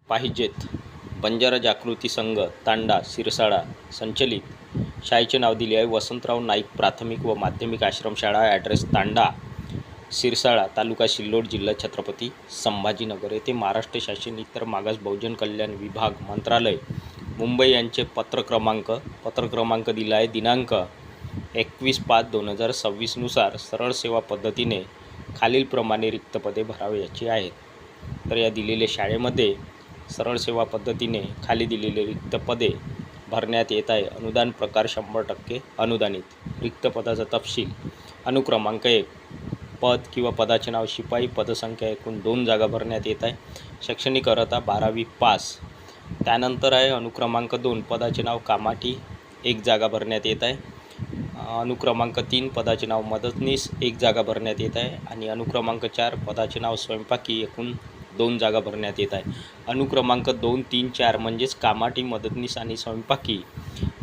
पाहिजेत. बंजारा जागृती संघ तांडा सिरसाळा संचलित शाळेचे नाव दिले आहे वसंतराव नाईक प्राथमिक व माध्यमिक आश्रमशाळा. ॲड्रेस तांडा सिरसाळा तालुका सिल्लोड जिल्हा छत्रपती संभाजीनगर येथे. महाराष्ट्र शासन इतर मागास बहुजन कल्याण विभाग मंत्रालय मुंबई यांचे पत्र क्रमांक दिला आहे. दिनांक 21/5/2026 नुसार सरळ सेवा पद्धतीने खालीलप्रमाणे रिक्त पदे भरावयाची आहेत. तर या दिलेल्या शाळेमध्ये सरळ सेवा पद्धतीने खाली दिलेले रिक्त पदे भरण्यात येत आहे. अनुदान प्रकार 100% अनुदानित. रिक्त पदाचा तपशील. अनुक्रमांक 1 पद किंवा पदाचे नाव शिपाई. पदसंख्या एकूण 2 जागा भरण्यात येत आहे. शैक्षणिक अर्हता 12वी पास. त्यानंतर आहे अनुक्रमांक 2 पदाचे नाव कामाठी 1 जागा भरण्यात येत आहे. अनुक्रमांक 3 पदाचे नाव मदतनीस 1 जागा भरण्यात येत आहे. आणि अनुक्रमांक 4 पदाचे नाव स्वयंपाकी एकूण 2 जागा भरण्यात येत आहे. अनुक्रमांक 2, 3, 4 म्हणजेच कामाठी मदतनीस आणि स्वयंपाकी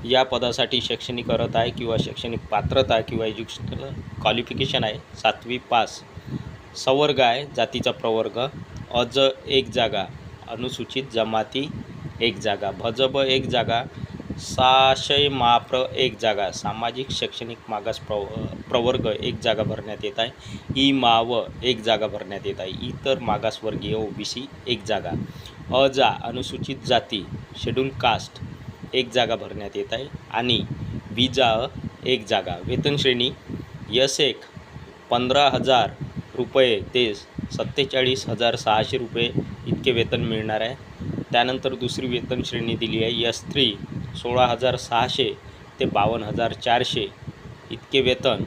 या पदासाठी शैक्षणिक अर्हता आहे किंवा शैक्षणिक पात्रता किंवा एज्युकेशनल क्वालिफिकेशन आहे 7वी पास. संवर्ग आहे जातीचा प्रवर्ग. अज 1 जागा. अनुसूचित जमाती 1 जागा. भजब 1 जागा. साशय माप्र 1 जागा. सामाजिक शैक्षणिक मागास प्रवर्ग 1 जागा भरण्यात येत आहे. ई माव 1 जागा भरण्यात येत आहे. इतर मागासवर्गीय OBC 1 जागा. अजा अनुसूचित जाती शेड्यूल कास्ट 1 जागा भरण्यात येत आहे. आणि विजा 1 जागा. वेतन श्रेणी S1 15,000 रुपये ते 47,600 रुपये इतके वेतन मिळणार आहे. त्यानंतर दुसरी वेतन श्रेणी दिली आहे S3 16,600 ते 52,400 इतके वेतन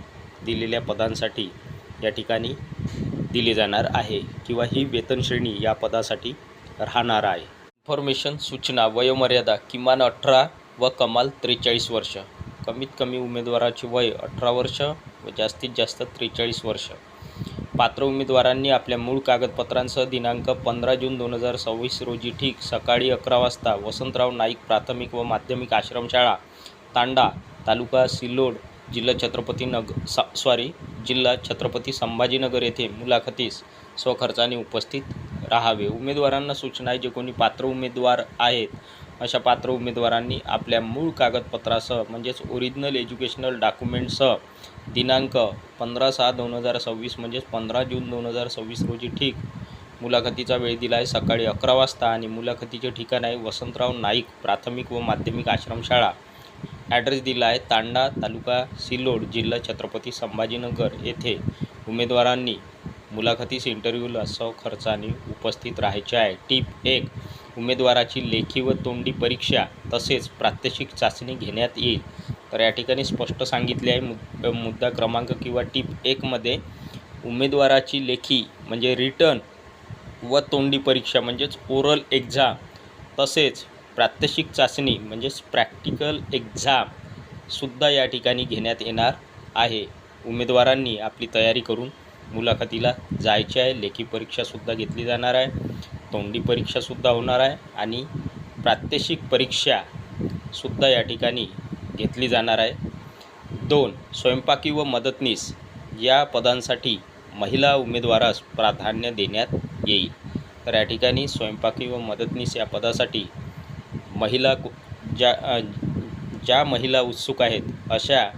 दिलेल्या पदांसाठी या ठिकाणी दिले जाणार आहे किंवा ही वेतन श्रेणी या पदासाठी राहणार आहे. इन्फॉर्मेशन सूचना. वयोमर्यादा किमान 18 व कमाल 43 वर्ष. कमीत कमी उमेदवाराचे वय 18 वर्ष व जास्तीत जास्त 43 वर्ष. पात्र उमेदवारांनी आपल्या मूळ कागदपत्रांसह दिनांक 15 जून 2026 रोजी ठीक सकाळी 11 वाजता वसंतराव नाईक प्राथमिक व माध्यमिक आश्रमशाळा तांडा तालुका सिल्लोड जिल्हा छत्रपती संभाजीनगर येथे मुलाखतीस स्वखर्चाने उपस्थित राहावे. उमेदवारांना सूचना आहे जे कोणी पात्र उमेदवार आहेत अशा पात्र उमेदवारांनी आपल्या मूळ कागदपत्रासह म्हणजेच ओरिजिनल एज्युकेशनल डॉक्युमेंटसह दिनांक 15/6/2026 म्हणजेच 15 जून 2026 रोजी ठीक मुलाखतीचा वेळ दिला आहे सकाळी 11 वाजता. आणि मुलाखतीचे ठिकाण आहे वसंतराव नाईक प्राथमिक व माध्यमिक आश्रमशाळा. ॲड्रेस दिला आहे तांडा तालुका सिल्लोड जिल्हा छत्रपती संभाजीनगर येथे. उमेदवारांनी मुलाखतीस इंटरव्ह्यूला स्वखर्चाने उपस्थित राहायचे आहे. टिप 1 उमेदवाराची लेखी व तोंडी परीक्षा तसेच प्रात्यक्षिक चाचणी घेण्यात येईल. तर या ठिकाणी स्पष्ट सांगितले आहे मुद्दा क्रमांक किंवा टिप 1 मध्ये उमेदवाराची लेखी म्हणजे रिटन व तोंडी परीक्षा म्हणजेच ओरल एक्झाम तसेच प्रात्यक्षिक चाचणी म्हणजेच प्रॅक्टिकल एक्झामसुद्धा या ठिकाणी घेण्यात येणार आहे. उमेदवारांनी आपली तयारी करून मुलाखतीला जायचे आहे. लेखी परीक्षासुद्धा घेतली जाणार आहे. तोंडी परीक्षासुद्धा होणार आहे आणि प्रात्यक्षिक परीक्षासुद्धा या ठिकाणी घेतली जाणार आहे. 2 स्वयंपाकी व मदतनीस या पदांसाठी महिला उमेदवारास प्राधान्य देण्यात येईल. तर या ठिकाणी स्वयंपाकी व मदतनीस या पदासाठी महिला ज्या महिला उत्सुक आहेत अशा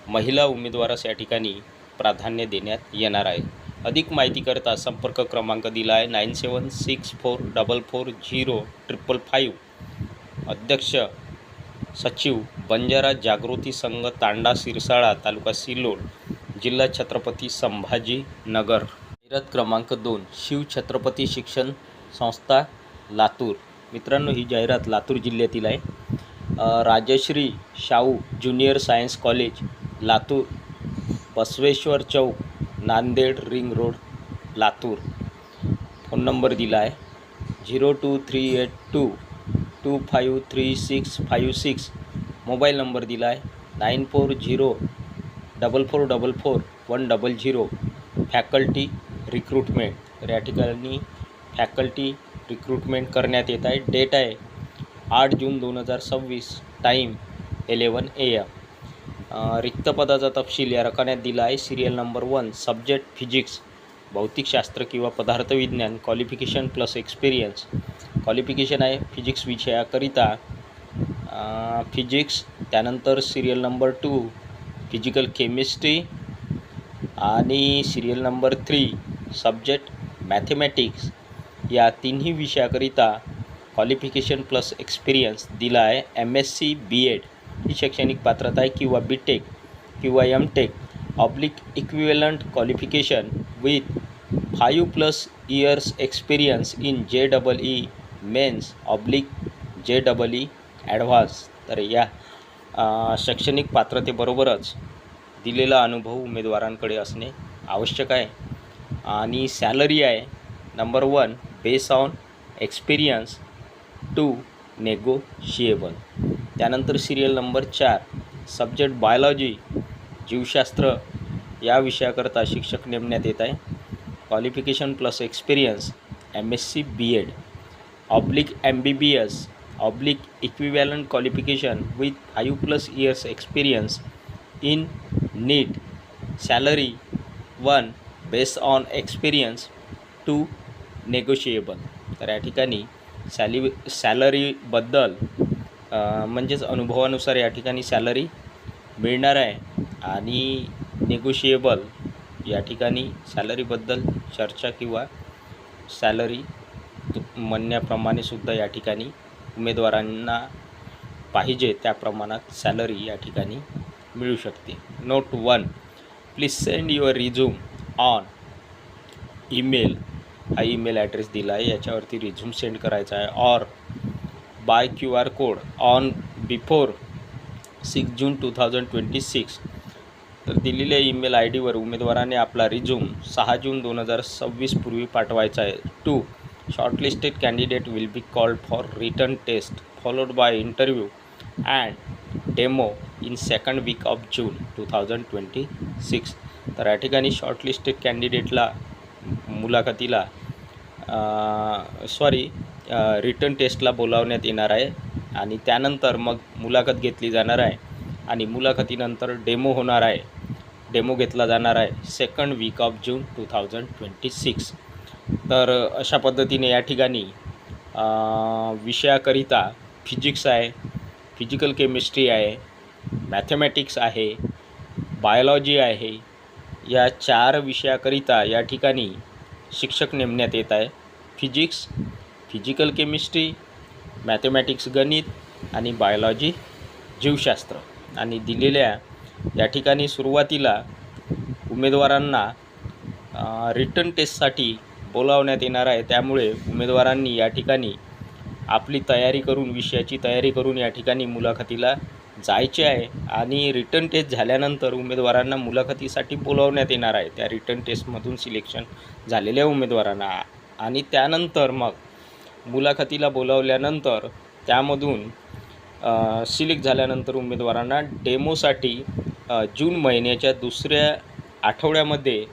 महिला उमेदवारास या ठिकाणी प्राधान्य देण्यात येणार आहे. अधिक माहितीकरता संपर्क क्रमांक दिला आहे 9764440555. अध्यक्ष सचिव बंजारा जागृती संघ तांडा सिरसाळा तालुका सिल्लोड जिल्हा छत्रपती संभाजीनगर. जाहिरात क्रमांक 2 शिव छत्रपती शिक्षण संस्था लातूर. मित्रांनो ही जाहिरात लातूर जिल्ह्यातील आहे. Rajshri Shahu junior science college Latur Basaveshwar Chowk Nanded ring road Latur. Phone number दिला आहे 02382253656. मोबाईल नंबर दिला आहे 9404444100. Faculty recruitment. तर या ठिकाणी फॅकल्टी रिक्रुटमेंट करण्यात येत आहे. डेट आहे 8 जून 2026. Time 11 AM. रिक्त पदाचा तपशील या रकान्यात दिला आहे. सिरियल नंबर 1 सब्जेक्ट फिजिक्स भौतिकशास्त्र किंवा पदार्थविज्ञान क्वालिफिकेशन प्लस एक्सपिरियन्स. क्वालिफिकेशन आहे फिजिक्स विषयाकरिता फिजिक्स, त्यानंतर सिरियल नंबर 2 फिजिकल केमिस्ट्री आणि सिरियल नंबर 3 सब्जेक्ट मॅथेमॅटिक्स या तिन्ही विषयाकरिता क्वालिफिकेशन प्लस एक्सपिरियन्स दिला आहे. MSc BEd ही शैक्षणिक पात्रता आहे किंवा BTech किंवा MTech oblique equivalent qualification with 5+ years experience in JEE mains oblique JEE advance. तर या शैक्षणिक पात्रतेबरोबरच दिलेला अनुभव उमेदवारांकडे असणे आवश्यक आहे. आणि सॅलरी आहे number 1 base on experience 2 negotiable. त्यानंतर सिरियल नंबर 4 सब्जेक्ट बायोलॉजी जीवशास्त्र या विषयाकरता शिक्षक नेमण्यात येत आहे. Qualification plus experience MSc BEd oblique MBBS oblique equivalent qualification with 5+ years experience in NEET. Salary 1 base on experience 2 negotiable. तर या ठिकाणी सॅलरीबद्दल म्हणजेच अनुभवानुसार या ठिकाणी सॅलरी मिळणार आहे आणि नेगोशिएबल या ठिकाणी सॅलरीबद्दल चर्चा किंवा सॅलरी म्हणण्याप्रमाणे सुद्धा या ठिकाणी उमेदवारांना पाहिजे त्या प्रमाणात सॅलरी या ठिकाणी मिळू शकते. Note 1 please send your resume on email. हा ईमेल ॲड्रेस दिला आहे, याच्यावरती रिझ्यूम सेंड करायचा आहे. Or bye QR code on before 6 जून 2026. तर दिलेल्या ईमेल IDवर उमेदवाराने आपला रिझ्यूम 6 जून 2026 पूर्वी पाठवायचा आहे. 2 shortlisted candidate will be called for written test followed by interview and demo in second week of June 2026. तर या ठिकाणी शॉर्टलिस्टेड कॅन्डिडेटला मुलाखतीला रिटन टेस्टला बोलावण्यात येणार आहे आणि त्यानंतर मग मुलाखत घेतली जाणार आहे आणि मुलाखतीनंतर डेमो होणार आहे. डेमो घेतला जाणार आहे सेकंड वीक ऑफ जून 2026. तर अशा पद्धतीने या ठिकाणी विषयाकरिता फिजिक्स आहे, फिजिकल केमिस्ट्री आहे, मॅथेमॅटिक्स आहे, बायोलॉजी आहे, या 4 विषयाकरिता या ठिकाणी शिक्षक नेमण्यात येत आहे. फिजिक्स, फिजिकल केमिस्ट्री, मॅथेमॅटिक्स गणित आणि बायोलॉजी जीवशास्त्र. आणि दिलेल्या या ठिकाणी सुरुवातीला उमेदवारांना रिटन टेस्टसाठी बोलावण्यात येणार आहे. त्यामुळे उमेदवारांनी या ठिकाणी आपली तयारी करून विषयाची तयारी करून या ठिकाणी मुलाखतीला जायचे आहे आणि रिटन टेस्ट झाल्यानंतर उमेदवारांना मुलाखतीसाठी बोलावण्यात येणार आहे त्या रिटन टेस्टमधून सिलेक्शन झालेल्या उमेदवारांना. आणि त्यानंतर मग मुलाखतीला बोलावल्यानंतर त्यामधून सिलेक्ट झाल्यानंतर उमेदवारांना डेमोसाठी जून महिन्याच्या 2ऱ्या आठवड्यामध्ये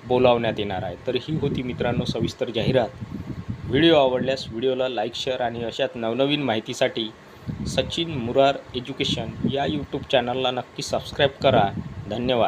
बोलावण्यात येणार आहे. तर ही होती मित्रांनो सविस्तर जाहिरात. व्हिडिओ आवडल्यास व्हिडिओला लाईक, शेअर आणि अशाच नवनवीन माहितीसाठी सचिन मुरार एज्युकेशन या यूट्यूब चॅनलला नक्की सबस्क्राईब करा. धन्यवाद.